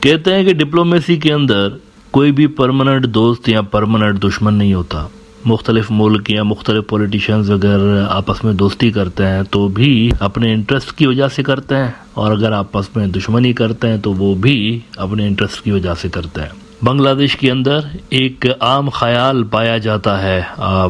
कहते हैं कि डिप्लोमेसी के अंदर कोई भी परमानेंट दोस्त या परमानेंट दुश्मन नहीं होता। मुख्तलिफ मुल्क या मुख्तलिफ पॉलिटिशियंस अगर आपस में दोस्ती करते हैं तो भी अपने इंटरेस्ट की वजह से करते हैं, और अगर आपस में दुश्मनी करते हैं तो वो भी अपने इंटरेस्ट की वजह से करते हैं। बांग्लादेश के अंदर एक आम ख्याल पाया जाता है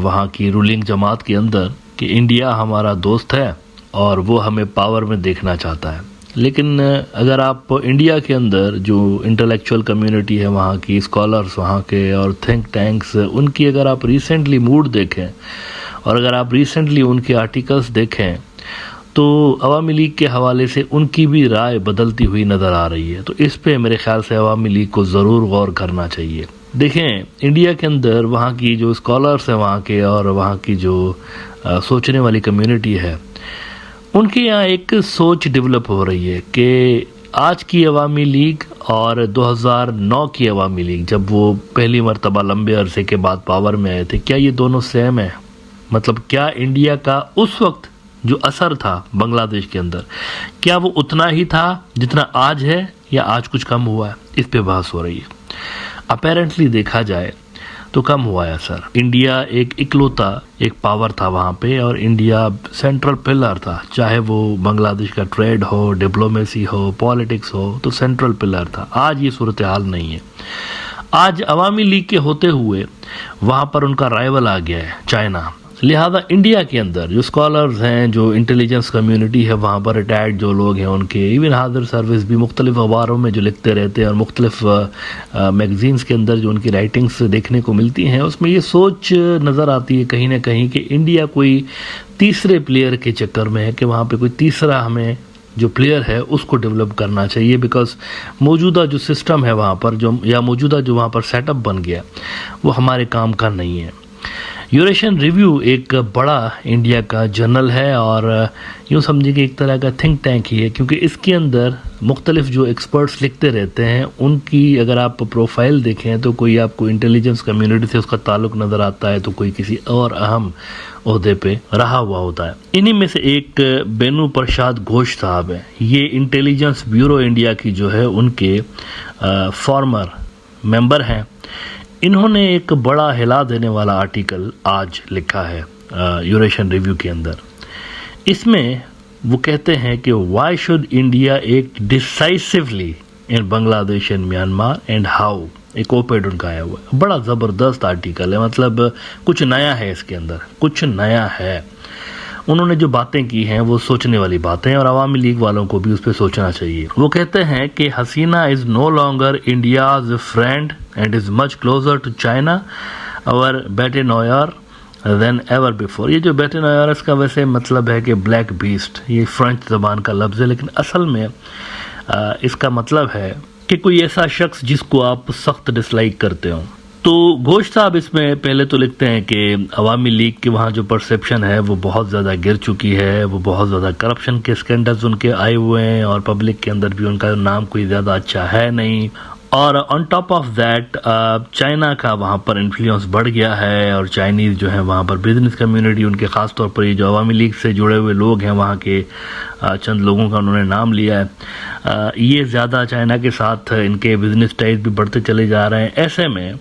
वहाँ की रूलिंग जमात के अंदर कि इंडिया हमारा दोस्त है और वो हमें पावर में देखना चाहता है। लेकिन अगर आप इंडिया के अंदर जो इंटेलेक्चुअल कम्युनिटी है, वहाँ की स्कॉलर्स वहाँ के और थिंक टैंक्स, उनकी अगर आप रिसेंटली मूड देखें और अगर आप रिसेंटली उनके आर्टिकल्स देखें तो अवामी लीग के हवाले से उनकी भी राय बदलती हुई नज़र आ रही है। तो इस पे मेरे ख्याल से अवामी लीग को ज़रूर गौर करना चाहिए। देखें, इंडिया के अंदर वहाँ की जो स्कॉलर्स हैं वहाँ के और वहाँ की जो सोचने वाली कम्युनिटी है, उनके यहाँ एक सोच डेवलप हो रही है कि आज की अवामी लीग और 2009 की अवामी लीग, जब वो पहली मरतबा लंबे अरसे के बाद पावर में आए थे, क्या ये दोनों सेम है? मतलब क्या इंडिया का उस वक्त जो असर था बांग्लादेश के अंदर, क्या वो उतना ही था जितना आज है या आज कुछ कम हुआ है? इस पे बहस हो रही है। अपेरेंटली देखा जाए तो कम हुआ है असर। इंडिया एक इकलौता एक पावर था वहाँ पे और इंडिया सेंट्रल पिलर था, चाहे वो बांग्लादेश का ट्रेड हो, डिप्लोमेसी हो, पॉलिटिक्स हो, तो सेंट्रल पिलर था। आज ये सूरत हाल नहीं है। आज अवामी लीग के होते हुए वहाँ पर उनका राइवल आ गया है, चाइना। लिहाजा इंडिया के अंदर जो स्कॉलर्स हैं, जो इंटेलिजेंस कम्युनिटी है, वहाँ पर रिटायर्ड जो लोग हैं उनके, इवन हाजिर सर्विस भी मुख्तलिफ अखबारों में जो लिखते रहते हैं और मुख्तलिफ मैगजीन्स के अंदर जो उनकी राइटिंग्स देखने को मिलती हैं, उसमें ये सोच नज़र आती है कहीं ना कहीं कि इंडिया कोई तीसरे प्लेयर के चक्कर में है, कि वहाँ पर कोई तीसरा हमें जो प्लेयर है उसको डेवलप करना चाहिए, बिकॉज मौजूदा जो सिस्टम है वहाँ पर जो, या मौजूदा जो वहाँ पर सेटअप बन गया, वो हमारे काम का नहीं है। यूरेशियन रिव्यू एक बड़ा इंडिया का जर्नल है और यूँ समझिए कि एक तरह का थिंक टैंक ही है, क्योंकि इसके अंदर मुख्तलिफ जो एक्सपर्ट्स लिखते रहते हैं उनकी अगर आप प्रोफाइल देखें तो कोई आपको इंटेलिजेंस कम्युनिटी से उसका ताल्लुक नज़र आता है, तो कोई किसी और अहम ओहदे पे रहा हुआ होता है। इन्हीं में से एक बेनू प्रसाद घोष साहब है, ये इंटेलिजेंस ब्यूरो इंडिया की जो है उनके फॉर्मर मेंबर हैं। इन्होंने एक बड़ा हिला देने वाला आर्टिकल आज लिखा है यूरेशियन रिव्यू के अंदर। इसमें वो कहते हैं कि why should India act decisively in Bangladesh and Myanmar and how, एक ओपेड उनका आया हुआ है। बड़ा ज़बरदस्त आर्टिकल है, मतलब कुछ नया है इसके अंदर, कुछ नया है। उन्होंने जो बातें की हैं वो सोचने वाली बातें हैं और अवामी लीग वालों को भी उस पर सोचना चाहिए। वो कहते हैं कि Hasina is no longer India's friend and is much closer to China और bête Noire then ever before. ये जो बेटे नोयर, इसका वैसे मतलब है कि ब्लैक बीस्ट, ये फ्रेंच ज़बान का लफ्ज़ है, लेकिन असल में इसका मतलब है कि कोई ऐसा शख्स जिसको आप सख्त डिसलाइक करते हो। तो घोष साहब इसमें पहले तो लिखते हैं कि अवामी लीग के वहाँ जो परसेप्शन है वो बहुत ज़्यादा गिर चुकी है, वो बहुत ज़्यादा करप्शन के स्कैंडल्स उनके आए हुए हैं और पब्लिक के अंदर भी उनका नाम कोई ज़्यादा अच्छा है नहीं। और on top of that China का वहाँ पर इन्फ्लुएंस बढ़ गया है और चाइनीज़ जो है वहाँ पर बिजनेस कम्युनिटी, उनके ख़ास तौर पर ये जो अवामी लीग से जुड़े हुए लोग हैं वहाँ के चंद लोगों का उन्होंने नाम लिया है, ये ज़्यादा चाइना के साथ इनके बिजनेस टाइज भी बढ़ते चले जा रहे हैं। ऐसे में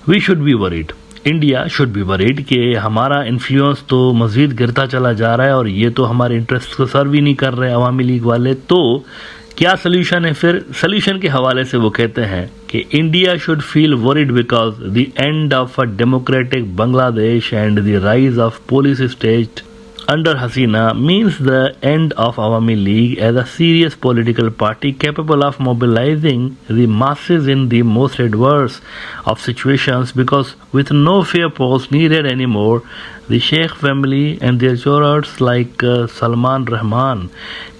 we should be worried, India should be worried कि हमारा इन्फ्लुएंस तो मज़ीद गिरता चला जा रहा है और ये तो हमारे इंटरेस्ट को सर्व ही नहीं कर रहे अवामी लीग वाले। तो क्या सोल्यूशन है फिर? सोल्यूशन के हवाले से वो कहते हैं कि India should feel worried because the end of a democratic Bangladesh and the rise of police state under Hasina means the end of Awami League as a serious political party capable of mobilizing the masses in the most adverse of situations, because with no fair post needed anymore, the Sheikh family and their jurors like Salman Rahman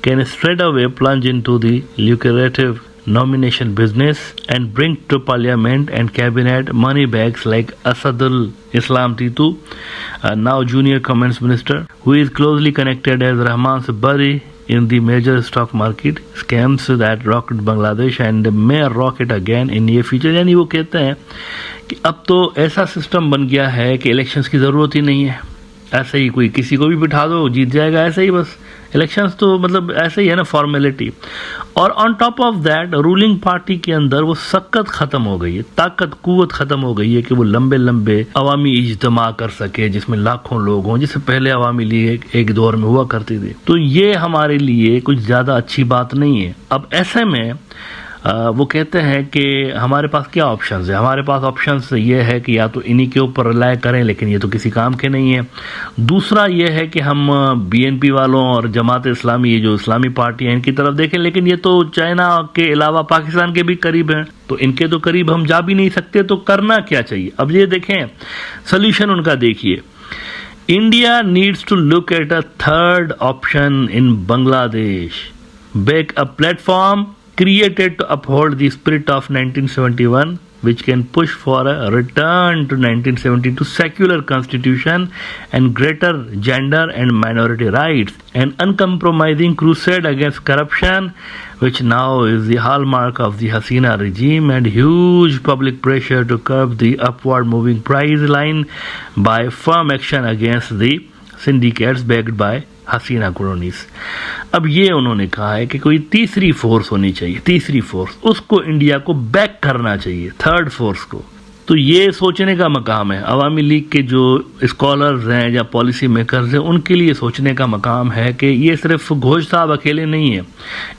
can straight away plunge into the lucrative nomination business and bring to parliament and cabinet money bags like Asadul Islam Titu, now junior comments minister, who is closely connected as Rahman's buddy in the major stock market scams that rocked Bangladesh and may rock it again in near future। यानी वो कहते हैं कि अब तो ऐसा system बन गया है कि इलेक्शंस की ज़रूरत ही नहीं है, ऐसे ही कोई किसी को भी बिठा दो जीत जाएगा, ऐसे ही बस इलेक्शंस तो मतलब ऐसे ही है ना, फॉर्मेलिटी। और on top of that ruling party के अंदर वो सकत खत्म हो गई है, ताकत कुव्वत खत्म हो गई है कि वो लंबे लंबे अवामी इज्तिमा कर सके जिसमें लाखों लोग हों, जिससे पहले अवामी लीग एक दौर में हुआ करती थी। तो ये हमारे लिए कुछ ज्यादा अच्छी बात नहीं है। अब ऐसे में वो कहते हैं कि हमारे पास क्या ऑप्शंस है। हमारे पास ऑप्शंस ये है कि या तो इन्हीं के ऊपर रिलाय करें, लेकिन ये तो किसी काम के नहीं है। दूसरा ये है कि हम बीएनपी वालों और जमात इस्लामी, ये जो इस्लामी पार्टी है, इनकी तरफ देखें, लेकिन ये तो चाइना के अलावा पाकिस्तान के भी करीब हैं, तो इनके तो करीब हम जा भी नहीं सकते। तो करना क्या चाहिए? अब ये देखें सोल्यूशन उनका, देखिए, India needs to look at a third option in Bangladesh, back a platform created to uphold the spirit of 1971, which can push for a return to 1972 secular constitution and greater gender and minority rights, an uncompromising crusade against corruption, which now is the hallmark of the Hasina regime, and huge public pressure to curb the upward moving price line by firm action against the syndicates backed by हसीना क्रोनीस। अब ये उन्होंने कहा है कि कोई तीसरी force होनी चाहिए, तीसरी फोर्स, उसको इंडिया को बैक करना चाहिए, थर्ड फोर्स को। तो ये सोचने का मकाम है अवामी लीग के जो स्कॉलर्स हैं या पॉलिसी मेकर्स हैं, उनके लिए सोचने का मकाम है कि ये सिर्फ घोष साहब अकेले नहीं है।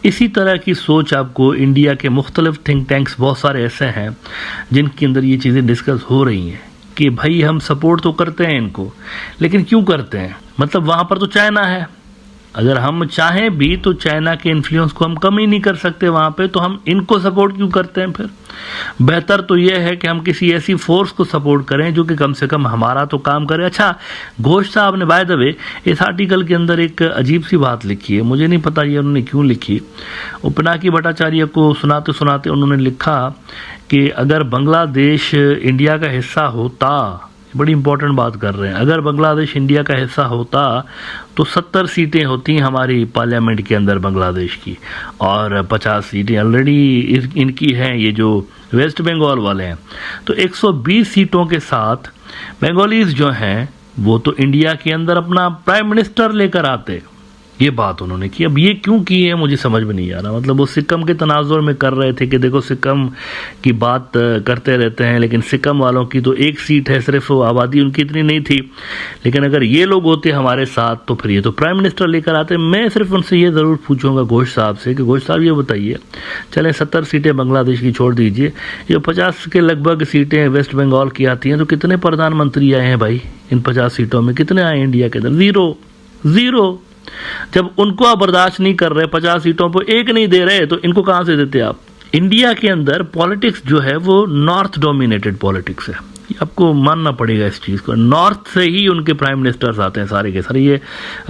इसी तरह की सोच आपको इंडिया के मुख्तलिफ थिंक टैंक्स बहुत सारे ऐसे हैं जिनके अंदर ये चीज़ें डिस्कस हो रही हैं कि भाई हम सपोर्ट तो करते हैं इनको, लेकिन क्यों करते हैं? मतलब वहाँ पर तो चाइना है, अगर हम चाहें भी तो चाइना के इन्फ्लुएंस को हम कम ही नहीं कर सकते वहाँ पे, तो हम इनको सपोर्ट क्यों करते हैं फिर? बेहतर तो यह है कि हम किसी ऐसी फोर्स को सपोर्ट करें जो कि कम से कम हमारा तो काम करे। अच्छा, घोष साहब ने बाय द वे इस आर्टिकल के अंदर एक अजीब सी बात लिखी है, मुझे नहीं पता ये उन्होंने क्यों लिखी। पिनाकी भट्टाचार्य को सुनाते सुनाते उन्होंने लिखा कि अगर बांग्लादेश इंडिया का हिस्सा होता, बड़ी इंपॉर्टेंट बात कर रहे हैं, अगर बांग्लादेश इंडिया का हिस्सा होता तो 70 सीटें होती हमारी पार्लियामेंट के अंदर बांग्लादेश की, और 50 सीटें ऑलरेडी इनकी हैं, ये जो वेस्ट बंगाल वाले हैं। तो 120 सीटों के साथ बंगालीज जो हैं वो तो इंडिया के अंदर अपना प्राइम मिनिस्टर लेकर आते। ये बात उन्होंने की। अब ये क्यों की है मुझे समझ में नहीं आ रहा। मतलब वो सिक्किम के तनाजुर में कर रहे थे कि देखो सिक्किम की बात करते रहते हैं, लेकिन सिक्किम वालों की तो एक सीट है सिर्फ, आबादी उनकी इतनी नहीं थी, लेकिन अगर ये लोग होते हमारे साथ तो फिर ये तो प्राइम मिनिस्टर लेकर आते। मैं सिर्फ उनसे ये ज़रूर पूछूंगा घोष साहब से कि घोष साहब ये बताइए, चलें 70 सीटें बांग्लादेश की छोड़ दीजिए, ये 50 के लगभग सीटें वेस्ट बंगाल की आती हैं, तो कितने प्रधानमंत्री आए हैं भाई इन 50 सीटों में? कितने आए इंडिया के अंदर? ज़ीरो। जब उनको आप बर्दाश्त नहीं कर रहे, 50 सीटों पर एक नहीं दे रहे, तो इनको कहां से देते आप? इंडिया के अंदर पॉलिटिक्स जो है वो नॉर्थ डोमिनेटेड पॉलिटिक्स है, आपको मानना पड़ेगा इस चीज़ को। नॉर्थ से ही उनके प्राइम मिनिस्टर्स आते हैं सारे के सारे, ये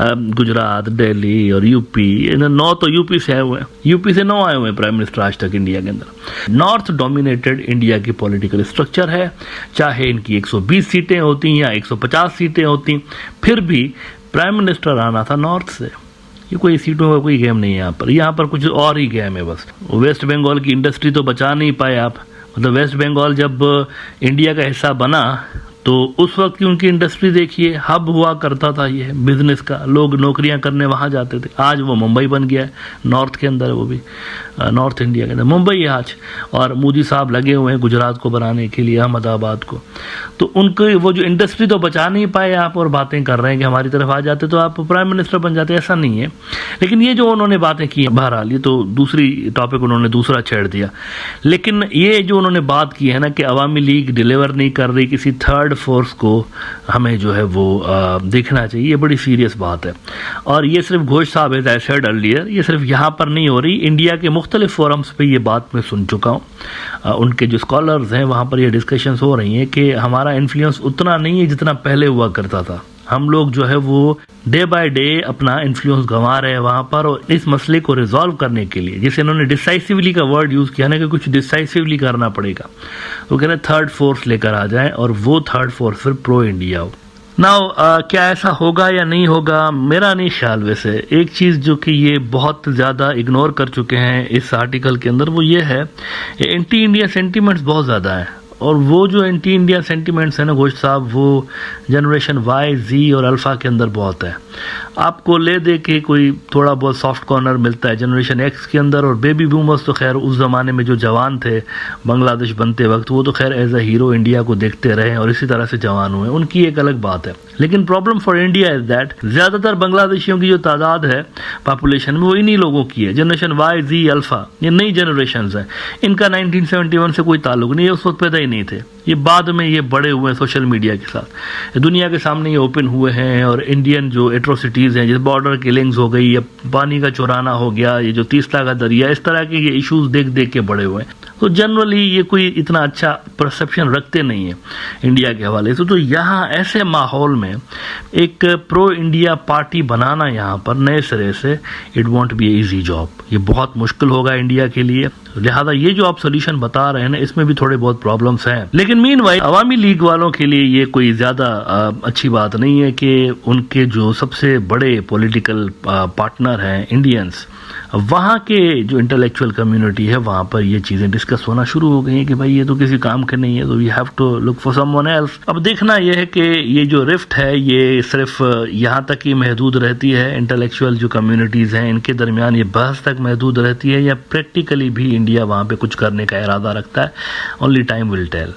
गुजरात, दिल्ली और यूपी, 9 तो यूपी से आए हुए हैं, यूपी से 9 आए हुए हैं प्राइम मिनिस्टर आज तक इंडिया के अंदर। नॉर्थ डोमिनेटेड इंडिया की पॉलिटिकल स्ट्रक्चर है, चाहे इनकी 120 सीटें होती या 150 सीटें होती, फिर भी प्राइम मिनिस्टर आना था नॉर्थ से। ये कोई सीटों का कोई गेम नहीं है यहाँ पर कुछ और ही गेम है बस। वेस्ट बंगाल की इंडस्ट्री तो बचा नहीं पाए आप। मतलब वेस्ट बंगाल जब इंडिया का हिस्सा बना तो उस वक्त की उनकी इंडस्ट्री देखिए, हब हुआ करता था ये बिजनेस का, लोग नौकरियां करने वहां जाते थे। आज वो मुंबई बन गया है, नॉर्थ के अंदर, वो भी नॉर्थ इंडिया के अंदर मुंबई है आज, और मोदी साहब लगे हुए हैं गुजरात को बनाने के लिए, अहमदाबाद को। तो उनके वो जो इंडस्ट्री तो बचा नहीं पाए आप, और बातें कर रहे हैं कि हमारी तरफ आ जाते तो आप प्राइम मिनिस्टर बन जाते, ऐसा नहीं है। लेकिन ये जो उन्होंने बातें की, बहरहाल ये तो दूसरी टॉपिक उन्होंने दूसरा छेड़ दिया। लेकिन ये जो उन्होंने बात की है ना कि अवामी लीग डिलीवर नहीं कर रही, किसी थर्ड फोर्स को हमें जो है वो देखना चाहिए, ये बड़ी सीरियस बात है। और ये सिर्फ घोष साहब एज आई सेड अर्लियर, ये सिर्फ यहाँ पर नहीं हो रही, इंडिया के मुख्तलिफ फोरम्स पे ये बात मैं सुन चुका हूँ। उनके जो स्कॉलर्स हैं वहाँ पर ये डिस्कशंस हो रही हैं कि हमारा इन्फ्लुएंस उतना नहीं है जितना पहले हुआ करता था। हम लोग जो है वो डे बाय डे अपना इन्फ्लुएंस गंवा रहे हैं वहाँ पर, और इस मसले को रिजॉल्व करने के लिए, जिसे इन्होंने डिसाइसिवली का वर्ड यूज़ किया ना कि कुछ डिसाइसिवली करना पड़ेगा, वो कह रहे हैं थर्ड फोर्स लेकर आ जाए, और वो थर्ड फोर्स फिर प्रो इंडिया हो। नाउ क्या ऐसा होगा या नहीं होगा, मेरा नहीं ख्याल। वैसे एक चीज़ जो कि ये बहुत ज़्यादा इग्नोर कर चुके हैं इस आर्टिकल के अंदर, वो ये है एंटी इंडिया सेंटिमेंट्स बहुत ज़्यादा है, और वो जो एंटी इंडिया सेंटिमेंट्स है ना घोष साहब, वो जनरेशन वाई, जी और अल्फा के अंदर बहुत है। आपको ले दे के कोई थोड़ा बहुत सॉफ्ट कॉर्नर मिलता है जनरेशन एक्स के अंदर, और बेबी बूमर्स तो खैर उस ज़माने में जो जवान थे बांग्लादेश बनते वक्त, वो तो खैर एज अ हीरो इंडिया को देखते रहे और इसी तरह से जवान हुए, उनकी एक अलग बात है। लेकिन problem for India is that ज़्यादातर बांग्लादेशियों की जो तादाद है पॉपुलेशन में, वो इन्हीं लोगों की है। जनरेशन वाई, जी, अल्फा, ये नई जनरेशन है, इनका 1971 से कोई ताल्लुक नहीं है, उस वक्त पैदा ही नहीं थे, ये बाद में ये बड़े हुए हैं सोशल मीडिया के साथ, दुनिया के सामने ये ओपन हुए हैं। और इंडियन जो एट्रोसिटीज़ हैं, जैसे बॉर्डर किलिंग्स हो गई या पानी का चुराना हो गया, ये जो तीस्ता का दरिया, इस तरह के ये इश्यूज देख देख के बड़े हुए हैं। तो जनरली ये कोई इतना अच्छा परसेप्शन रखते नहीं है इंडिया के हवाले से। तो यहाँ ऐसे माहौल में एक प्रो इंडिया पार्टी बनाना यहाँ पर नए सिरे से, it won't be easy job, ये बहुत मुश्किल होगा इंडिया के लिए। लिहाजा ये जो आप सोल्यूशन बता रहे हैं ना, इसमें भी थोड़े बहुत प्रॉब्लम्स हैं। लेकिन मीनवाइल अवामी लीग वालों के लिए ये कोई ज्यादा अच्छी बात नहीं है कि उनके जो सबसे बड़े पॉलिटिकल पार्टनर हैं इंडियंस, वहाँ के जो इंटेलेक्चुअल कम्युनिटी है, वहाँ पर ये चीज़ें डिस्कस होना शुरू हो गई हैं कि भाई ये तो किसी काम के नहीं है, तो we have to look for someone else. अब देखना यह है कि ये जो रिफ्ट है ये सिर्फ यहाँ तक ही महदूद रहती है, इंटेलेक्चुअल जो कम्युनिटीज़ हैं इनके दरमियान ये बहस तक महदूद रहती है, या प्रैक्टिकली भी इंडिया वहाँ पे कुछ करने का इरादा रखता है। Only time will tell.